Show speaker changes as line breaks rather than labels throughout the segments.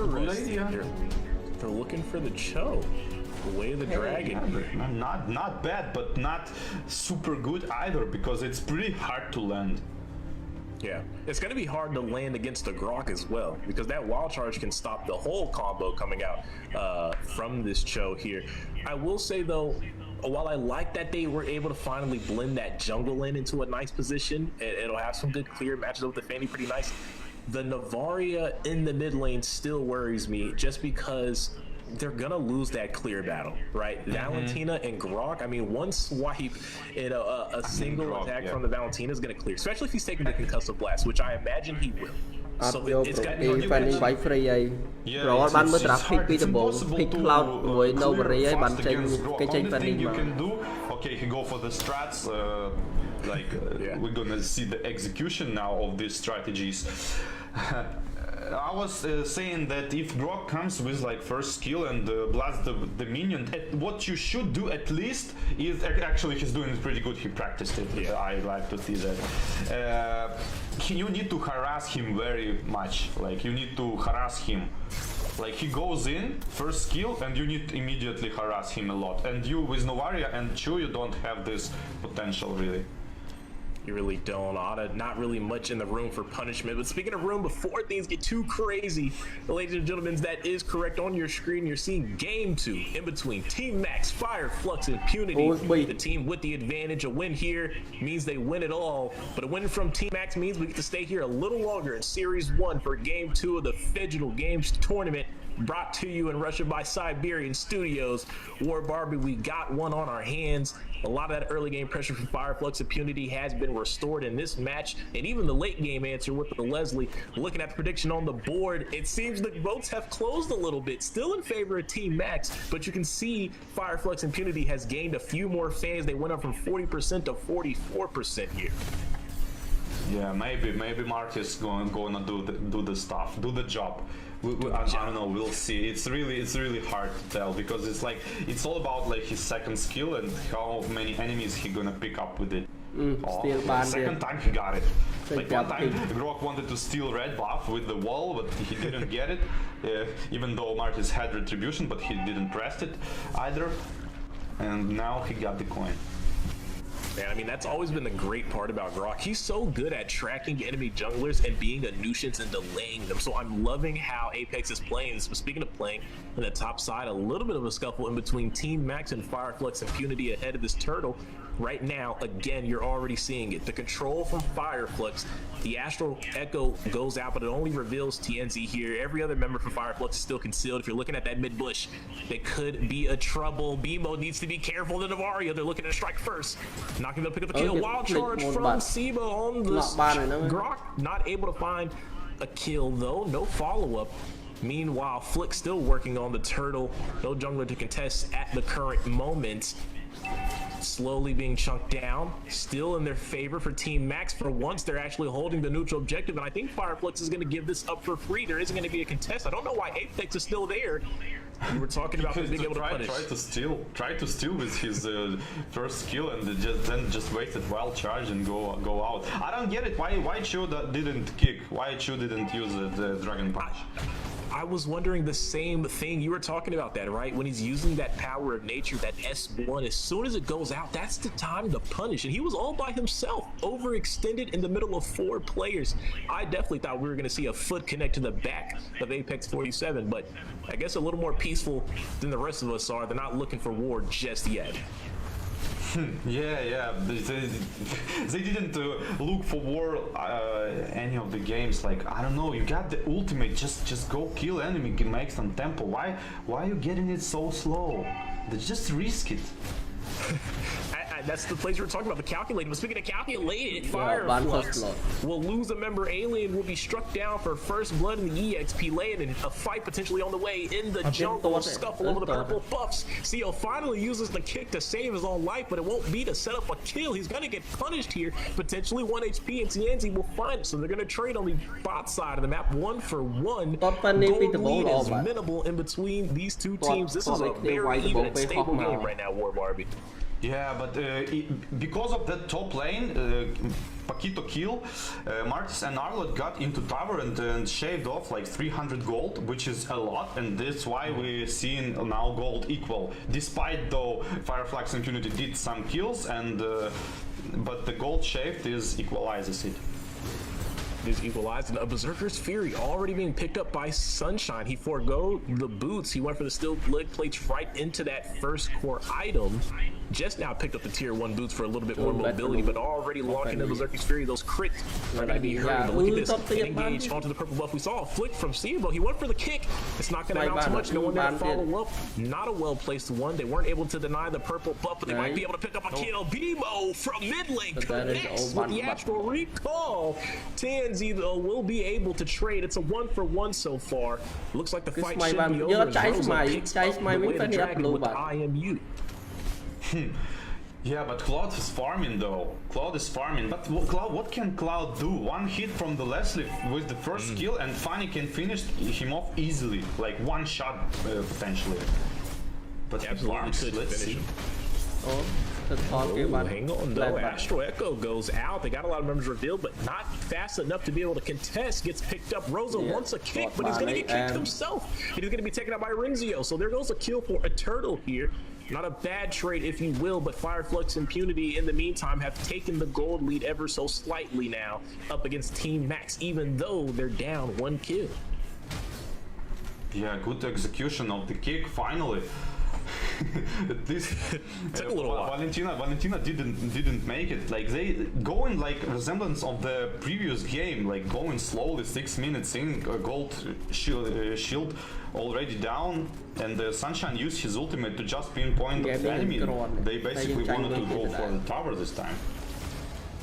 really?
They're looking for the Cho. The way of the dragon.
Not bad, but not super good either, because it's pretty hard to land.
Yeah, it's going to be hard to land against the Grok as well, because that wild charge can stop the whole combo coming out from this Cho here. I will say though, while I like that they were able to finally blend that jungle lane into a nice position, it'll have some good clear matches up with the Fanny pretty nice. The Navaria in the mid lane still worries me, just because they're gonna lose that clear battle, right? Valentina and Grok, I mean, one swipe in a single Grok, attack from the Valentina is gonna clear, especially if he's taking the concussive blast, which I imagine he will. So it's got to be
Fanny by free. Grok ban with traffic beatable, pick cloud with no worry, ban change Fanny.
You can do, okay, he go for the strats, we're gonna see the execution now of these strategies. I was saying that if Grok comes with like first skill and blasts the minion, what you should do at least is, actually he's doing it pretty good, he practiced it, I like to see that. You need to harass him very much, like you need to harass him. Like he goes in, first skill, and you need to immediately harass him a lot. And you with Novaria and Chu, you don't have this potential really.
You really don't. Not really much in the room for punishment. But speaking of room, before things get too crazy, ladies and gentlemen, that is correct. On your screen, you're seeing game 2 in between TeamMax, Fireflux, and Impunity. The team with the advantage. A win here means they win it all. But a win from TeamMax means we get to stay here a little longer in Series 1 for game 2 of the Phygital Games tournament, brought to you in Russia by Siberian Studios. War Barbie, we got one on our hands. A lot of that early game pressure from Fireflux Impunity has been restored in this match, and even the late game answer with the Leslie. Looking at the prediction on the board, it seems the votes have closed a little bit, still in favor of TeamMax, but you can see Fireflux Impunity has gained a few more fans. They went up from 40% to 44% here.
Yeah, maybe Mark is gonna do the stuff, do the job. I don't know, we'll see. It's really hard to tell, because it's all about like his second skill and how many enemies he gonna pick up with it. Second time he got it. Like one time Grok wanted to steal red buff with the wall, but he didn't get it, even though Martis had retribution, but he didn't press it either, and now he got the coin.
Man, I mean, that's always been the great part about Grok. He's so good at tracking enemy junglers and being a nuisance and delaying them. So I'm loving how Apex is playing. So speaking of playing on the top side, a little bit of a scuffle in between TeamMax and Fireflux Impunity ahead of this turtle. Right now, again, you're already seeing it. The control from Fireflux, the Astral Echo goes out, but it only reveals TNZ here. Every other member from Fireflux is still concealed. If you're looking at that mid bush, they could be a trouble. BMO needs to be careful. The Navaria, they're looking to strike first. Not gonna pick up the kill. Wild charge from Siba on the Grok. Not able to find a kill though. No follow-up. Meanwhile, Flick still working on the turtle. No jungler to contest at the current moment. Slowly being chunked down, still in their favor for TeamMax. For once, they're actually holding the neutral objective, and I think Fireflux is going to give this up for free. There isn't going to be a contest. I don't know why Apex is still there. We were talking about being able to punish.
Try to steal with his first skill, and then just wasted wild charge and go out. I don't get it. Why Chu didn't kick? Why Chu didn't use the Dragon Punch?
I was wondering the same thing. You were talking about that, right? When he's using that power of nature, that S1, as soon as it goes out, that's the time to punish. And he was all by himself, overextended in the middle of 4 players. I definitely thought we were going to see a foot connect to the back of Apex 47, but I guess a little more peaceful than the rest of us are. They're not looking for war just yet.
Yeah, they didn't look for war any of the games. Like, I don't know, you got the ultimate, just go kill enemy, make some tempo. Why are you getting it so slow? Just risk it.
That's the place we're talking about, the calculated. But speaking of calculated, Fireflux will lose a member. Alien will be struck down for first blood in the EXP lane, and a fight potentially on the way in the jungle. Scuffle over the purple buffs. CO finally uses the kick to save his own life, but it won't be to set up a kill. He's going to get punished here. Potentially 1 HP, and TNZ will find it. So they're going to trade on the bot side of the map, 1 for 1. Gold lead is minimal in between these two teams. This is a very even and stable game right now, War Barbie.
Yeah, but because of that top lane, Phygital kill, Martis and Arlott got into tower and shaved off like 300 gold, which is a lot, and that's why we're seeing now gold equal. Despite though Fireflax Impunity did some kills, and but the gold shaved is equalizes it.
Is equalized, and a Berserker's Fury already being picked up by Sunshine. He forego the boots. He went for the steel leg plates right into that first core item. Just now picked up the tier 1 boots for a little bit more mobility, but already launching the Berserker's Fury. Those crits are going to be hurting. But look at this, engage onto the purple buff. We saw a flick from Sibo. He went for the kick. It's not going to amount too much. No one there to follow up. Not a well-placed one. They weren't able to deny the purple buff, but they might be able to pick up a kill. Bimo from mid lane connects with the actual recall. Tanzi though will be able to trade. It's a 1-for-1 so far. Looks like the fight should be over. With IMU.
Yeah, but Cloud is farming though. Cloud is farming. But what can Cloud do? One hit from the Leslie with the first kill, and Fanny can finish him off easily, like one shot potentially. But he farms. Let's see.
Hang on though, Astro Echo goes out. They got a lot of members revealed, but not fast enough to be able to contest. Gets picked up. Rosa wants a kick, but he's going to get kicked himself. He's going to be taken out by Rinzio. So there goes a kill for a turtle here. Not a bad trade, if you will, but Fireflax Impunity in the meantime have taken the gold lead ever so slightly now up against TeamMax, even though they're down 1 kill.
Yeah, good execution of the kick finally. This
took a little while.
Valentina didn't make it. Like they going like resemblance of the previous game, like going slowly, 6 minutes in, gold shield already down, and the Sunshine used his ultimate to just pinpoint the enemy. They basically wanted to go for the tower this time.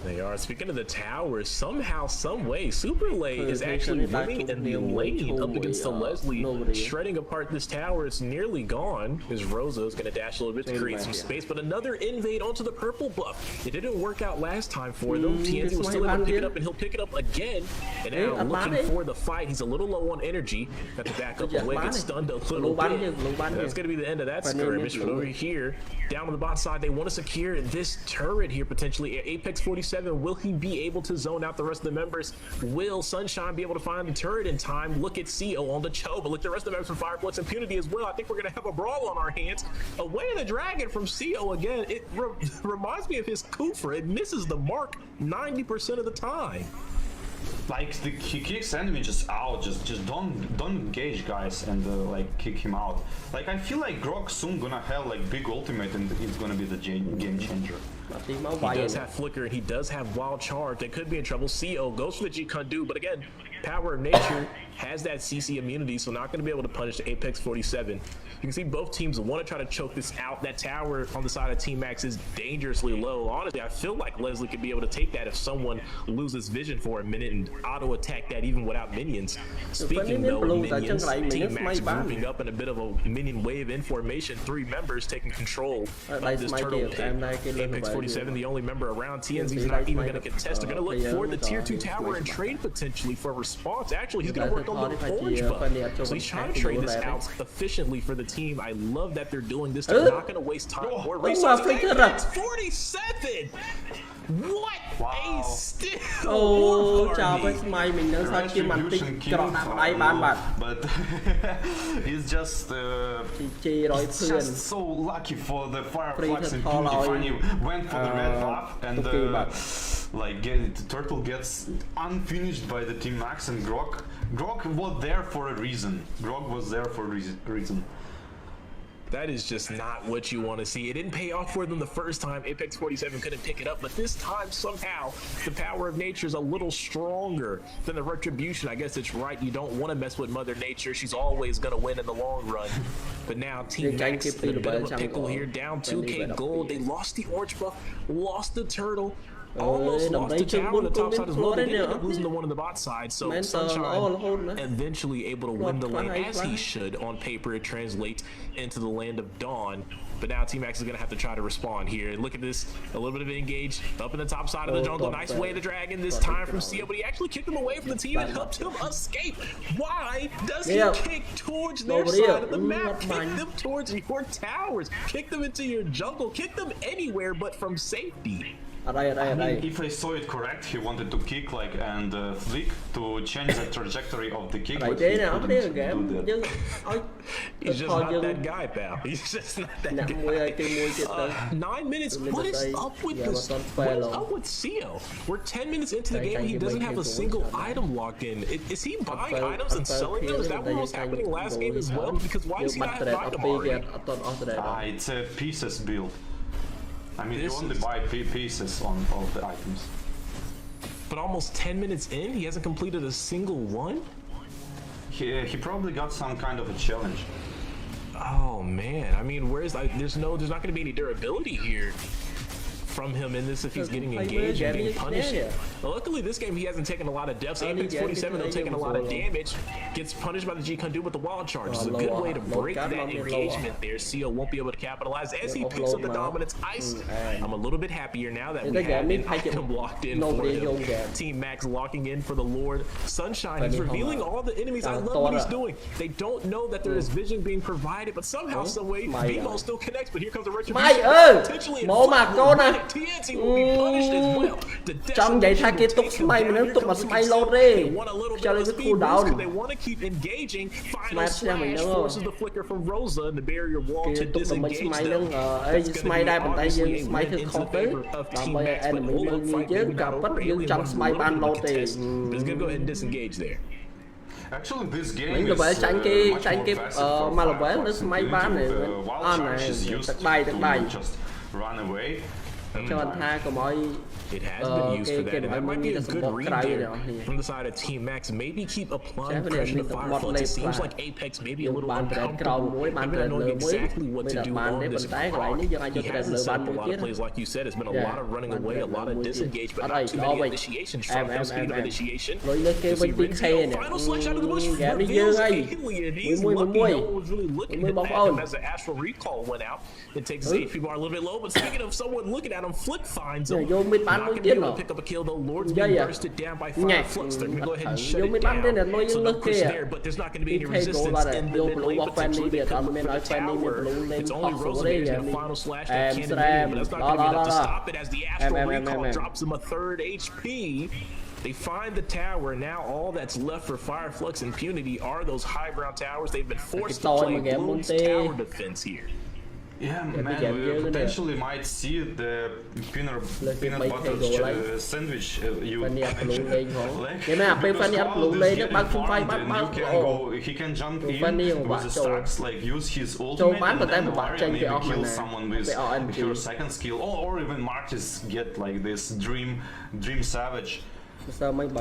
They are. Speaking of the towers, somehow, some way, Super Lay is actually winning in the lane up against the Leslie, shredding apart this tower. It's nearly gone, because Rosa is going to dash a little bit to create some space, but another invade onto the purple buff. It didn't work out last time for them. TNZ was still able to pick it up, and he'll pick it up again. And now looking for the fight. He's a little low on energy. Got to back up away, get stunned a little bit. That's going to be the end of that skirmish. But over here, down on the bot side, they want to secure this turret here potentially. Apex 47. Will he be able to zone out the rest of the members? Will Sunshine be able to find the turret in time? Look at CO on the choke, but look at the rest of the members from Fireflax Impunity as well. I think we're going to have a brawl on our hands. Away the dragon from CO again. It reminds me of his Kufra. It misses the mark 90% of the time.
Like he kicks enemy just out, just don't engage, guys, and like kick him out. Like I feel like Grok soon gonna have like big ultimate, and it's gonna be the game changer.
He does have Flicker, and he does have Wild Charge. They could be in trouble. CO goes for the G-Kundu, but again, Power of Nature has that CC immunity, so not going to be able to punish the Apex 47. You can see both teams want to try to choke this out. That tower on the side of TeamMax is dangerously low. Honestly, I feel like Leslie could be able to take that if someone loses vision for a minute and auto-attack that even without minions. Speaking though, minions, TeamMax grouping up in a bit of a minion wave in formation. 3 members taking control of this turtle pit. Apex 47, the only member around. TNZ's not even going to contest. They're going to look for the tier 2 tower and trade potentially for a response. Actually, he's going to work on the orange buff. So he's trying to trade this out efficiently for the team. I love that they're doing this. They're not going to waste time or resources. 47! What a steal!
But he's just so lucky for the Fireflax Impunity. Finally went for the red buff, and like the turtle gets unfinished by the TeamMax, and Grok was there for a reason. Grok was there for a reason.
That is just not what you want to see. It didn't pay off for them the first time. Apex 47 couldn't pick it up, but this time somehow the power of nature is a little stronger than the retribution. I guess it's right. You don't want to mess with Mother Nature. She's always going to win in the long run. But now TeamMax in a bit of a pickle here, down 2k gold. They lost the orange buff, lost the turtle. Almost lost the tower on the top side as well. They ended up losing the one on the bot side. So Sunshine eventually able to win the lane as he should. On paper, it translates into the land of Dawn. But now TeamMax is going to have to try to respond here. And look at this, a little bit of engage up in the top side of the jungle. Nice way the dragon this time from CO, but he actually kicked him away from the team and helped him escape. Why does he kick towards their side of the map? Kick them towards your towers. Kick them into your jungle. Kick them anywhere but from safety.
If I saw it correct, he wanted to kick like and flick to change the trajectory of the kick. But he couldn't do that.
He's just not that guy, pal. He's just not that guy. 9 minutes. What is up with this? What is up with CEO? We're 10 minutes into the game. He doesn't have a single item locked in. Is he buying items and selling them? Is that what was happening last game as well? Because why does he not have item already?
It's a pieces build. I mean, you only buy pieces on all the items.
But almost 10 minutes in, he hasn't completed a single one?
He probably got some kind of a challenge.
Oh man, I mean, there's not going to be any durability here from him in this if he's getting engaged and being punished. Well, luckily this game he hasn't taken a lot of deaths. Apex 47 though taking a lot of damage, gets punished by the G-Condu with the wild charge. It's a good way to break that engagement there. CO won't be able to capitalize as he picks up the dominance ice. I'm a little bit happier now that we have an item locked in for him. TeamMax locking in for the Lord. Sunshine, he's revealing all the enemies. I love what he's doing. They don't know that there is vision being provided, but somehow, some way, Vimo still connects. But here comes the retribution. Potentially TNT will be punished as well.
Trong vậy thay kia túc smite mình nó túc mà smite lâu đi. Cho lên cái cooldown.
They want to keep engaging. Final slash forces the flicker from Rosa and the barrier wall to disengage them.
Smite đây bàn tay dương smite thì khó tới. Làm bây enemy mình như chứ gặp bất dương trong smite ban lâu thì.
He's gonna go ahead and disengage there.
Actually, this game
mình phải tránh cái mà là với nó smite ban này. Này, tật bài.
Run away.
Cho anh tha có mọi
It has been used for that, and that might be a good read there from the side of TeamMax. Maybe keep applying pressure to Fireflux. It seems like Apex may be a little uncomfortable. Maybe not knowing exactly what to do on this front. He hasn't set up a lot of plays, like you said. It's been a lot of running away, a lot of disengage, but not too many initiations. Strong speed of initiation. Final slash out of the bush reveals Alien. He's lucky no one was really looking at him as the astral recall went out. It takes his HP bar a little bit low, but speaking of someone looking at him, Flick finds him. Not gonna be able to pick up a kill though. Lord's being bursted down by Fireflux. They're gonna go ahead and shut it down. So no push there, but there's not gonna be any resistance in the mid lane potentially because of the tower. It's only Rosa getting a final slash that can't but that's not gonna be enough to stop it as the astral recall drops him a third HP. They find the tower. Now all that's left for Fireflux Impunity are those high ground towers. They've been forced to play Bloom's tower defense here.
Yeah, man, we potentially might see the peanut butter sandwich you he can jump in with the stacks, like use his ultimate and then maybe kill someone with your second skill, or even Martis get like this dream savage.
Yeah, I mean,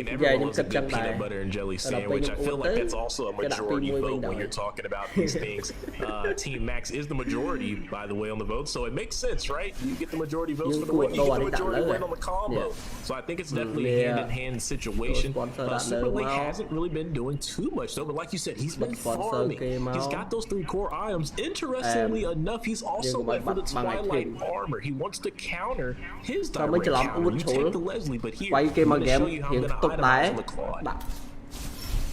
everyone loves a good peanut butter and jelly sandwich. I feel like that's also a majority vote when you're talking about these things. TeamMax is the majority, by the way, on the vote, so it makes sense, right? You get the majority votes for the win, you get the majority win on the combo. So I think it's definitely a hand-in-hand situation. Super Lake hasn't really been doing too much, though, but like you said, he's been farming. He's got those 3 core items. Interestingly enough, he's also went for the Twilight Armor. He wants to counter his direct counter. You take the Leslie, but
quay cái mà game hiện tục đá đặt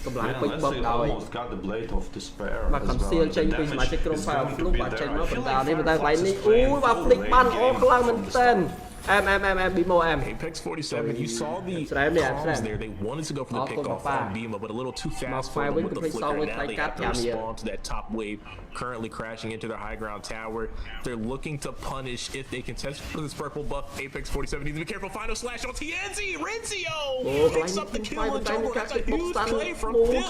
cầm lại quýt bơm rồi và còn siêu trên pin mà trên chrome file lúc mà trên nó phần đào đi người ta quay đi ui và flick ban ô khlang mình tên em Bimo em
Apex 47, you saw the comms there. They wanted to go for the pickoff on Bimo, but a little too fast for them with the flicker. Now they have to respond to that top wave, currently crashing into their high ground tower. They're looking to punish if they can test for this purple buff. Apex 47 needs to be careful. Final slash on TNZ. Renzio picks up the kill in jungle. That's a huge play from Phil.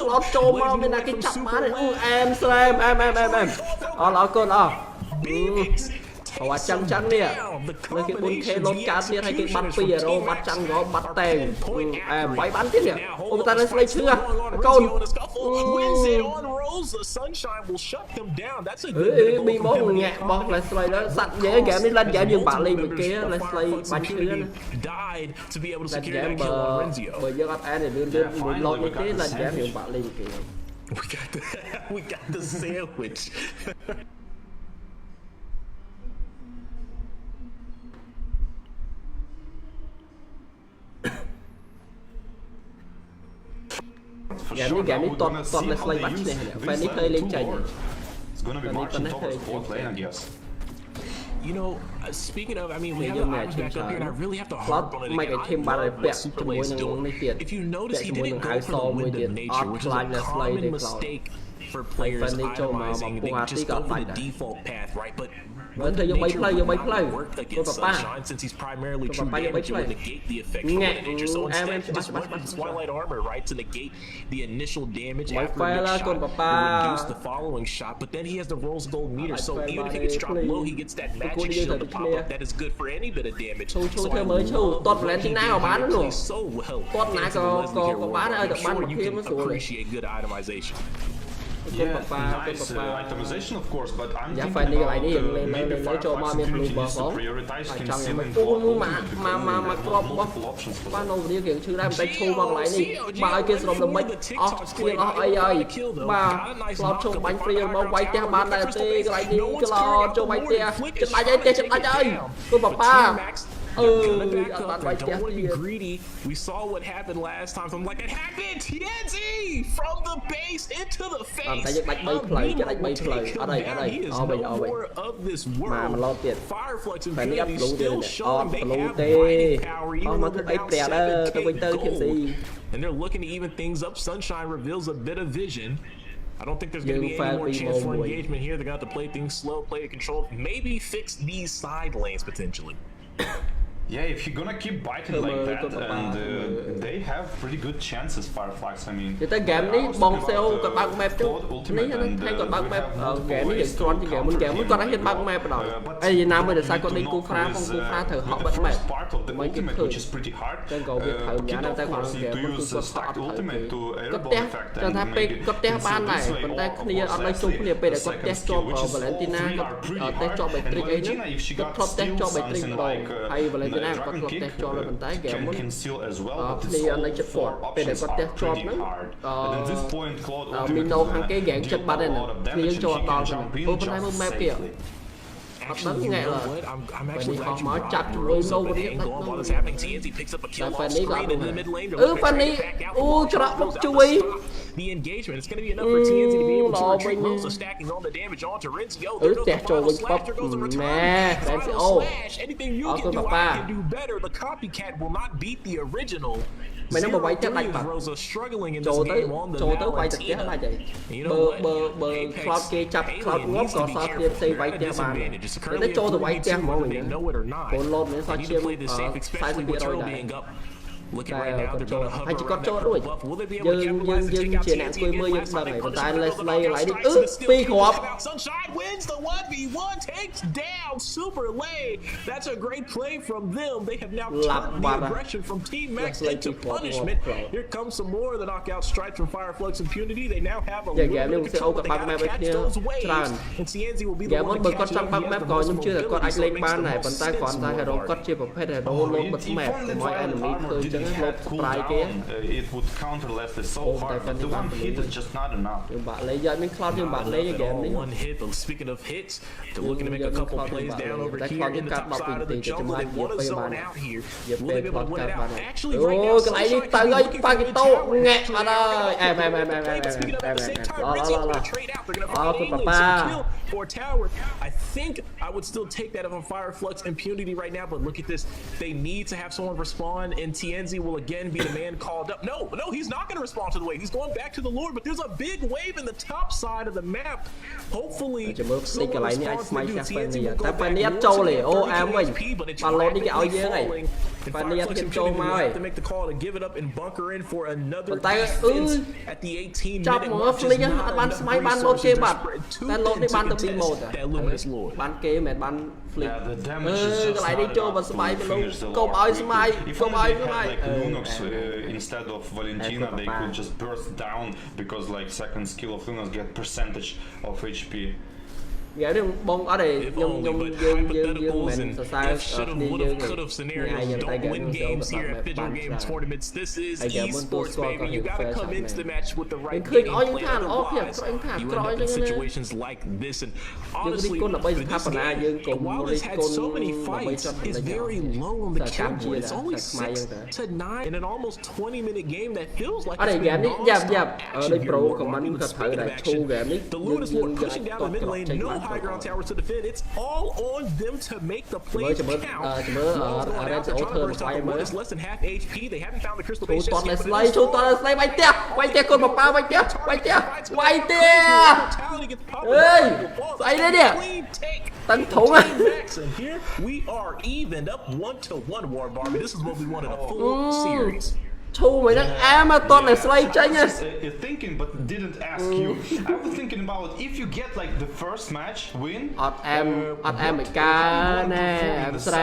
Ủa chăng chăng nè với cái 4K lốt cá tiết hay cái bắn pì rồi bắt chăng có bắt tèn máy bắn tiếp nè ôi ta lên slay chưa con bị mốt ngạc bọt lại slay đó sạch dễ game đi lên game dương bạn ly bên kia lên slay bắn chưa nè lên game bờ dương anh để đưa lột bên kia lên game dương bạn ly bên kia
we got the sandwich.
Game đi toàn là slay bắn này phải đi chơi lên trời.
It's gonna be marching top of lane, I guess.
you know, speaking of, I mean, we have the Irish back up here, and I really have to harp on it again. I love what Superlay is doing. If you notice, he didn't go for the wind of nature, which is a common mistake for players itemizing. They just go for the default path, right? But wind of nature will not work against Sunshine since he's primarily true damage. It will negate the effect from wind of nature. So instead, he just went with Twilight Armor, right, to negate the initial damage after a mixed shot, to reduce the following shot. But then he has the Rose Gold meter, so even if he gets dropped low, he gets that magic shield to pop up that is good for any bit of damage. So I love Valentina so well. I'm sure you can appreciate good itemization.
Yeah, nice itemization of course, but I'm thinking about maybe Fireflies Infinity needs to prioritize concealing multiple options for that.
Don't want to be greedy. We saw what happened last time. So I'm like, it happened! TNZ! From the base into the face! He is no more of this world. Fireflux Infinity still showing they have fighting power even though they're down 7K gold. And they're looking to even things up. Sunshine reveals a bit of vision. I don't think there's going to be any more chance for engagement here. They're going to have to play things slow, play it controlled, maybe fix these side lanes potentially.
Yeah, if you're gonna keep biting like that, and they have pretty good chances, Fireflies. I mean,
game này bong sale còn bằng map chứ, này hay còn bằng map, game này vẫn còn thì game còn đang hiện bằng map rồi. Ai Việt Nam bây giờ sao còn đi cú phá thử họ bật map, mấy cái thử, trên cầu Việt thử giá đang tay còn game còn cứ start có test, cho thay pe có test ban này, còn tay kia ở đây chung kia pe để có test cho Valentina, có test cho bài trick ấy nữa, có top test cho bài trick rồi, hay Valentina có lọt test cho lên bàn tay game muốn thì anh ấy chụp phốt về để có test cho nó Mino hàng cái dạng chất ba đây nè thì cho đòn rồi bên đây một map kìa đánh nghe là phải đi họ mở chặt rồi sâu vào đi là phải đi gọi phải đi cho nó một chú ý
the engagement. It's going to be enough for TNZ to be able to retreat low, so stacking all the damage onto Rinzio. There goes the slash, there goes the return for a slash. Anything you can do, I can do better. The copycat will not beat the original.
Mày nó mà quay chắc đánh mặt chỗ tới quay thực tế là vậy bờ cloud kia chặt cloud ngốc có sao kia xây quay kia bàn để cho tụi quay kia mọi người còn lộn đến sao chia sai sự biệt rồi này hay chỉ có chỗ rồi dương chiến nạn quê mưa nhưng mà này còn tay lại đi pi khóp
Sunshine wins the 1v1 takes down Superlay. That's a great play from them. They have now turned the aggression from TeamMax into punishment. Here comes some more of the knockout strikes from Fireflux Impunity. They now have a little bit of control, but they have to catch those waves. And TNZ will be the one to catch them.
Coi nhưng chưa là con anh lên ban này bàn tay còn tay hero cắt chia một phe hero luôn bật map mọi enemy chơi chứ lột spray kia
it would counter Leslie so hard, but the one hit is just not enough.
Bạn lấy giờ mình cloud nhưng bạn lấy game đi.
One hit. Speaking of hits, they're looking to make a couple plays down over here in the top side of the jungle. They want to zone out here. Will they be able to win it out? Actually, right now,
cái này đi Phygital nghe bạn ơi.
Speaking of at the same time, Rinzio's going to trade out. They're going to find English to kill for tower. I think I would still take that on Fireflux Impunity right now, but look at this. They need to have someone respond, and TNZ will again be the man called up. No, he's not going to respond to the wave. He's going back to the Lord, but there's a big wave in the top side of the map. Hopefully, someone responds to do. TNZ will go back. Have to make the call to give it up and bunker in for another defense at the 18-minute mark. That luminous Lord.
Yeah, the damage is just not enough. If only they had like Lunox instead of Valentina, they could just burst down because like second skill of Lunox get percentage of HP.
Dạ đi bông ở đây dương mình sai đi dương này giờ tay game
esports, baby. You gotta come into the match with the right
game plan. You
end up in situations like this, and honestly, while it's had so many fights, it's very low on the kill board. It's only 6 to 9 in an almost 20-minute game that feels like it's been non-stop. The Luna is pushing down the mid lane. No high ground towers to defend. It's all on them to make the plays count. Low's going out there trying to burst out the one. It's less than half HP. They haven't found the crystal base just yet.
Slay quay tia con một bao quay tia Slay đấy nè tấn thủ á.
And here we are evened up 1-1 War Barbie. This is what we wanted a full series.
Thu mày đang Amazon này Slay tranh á.
Thinking but didn't ask you. I was thinking about if you get like the first match win.
Em mày ca nè em sao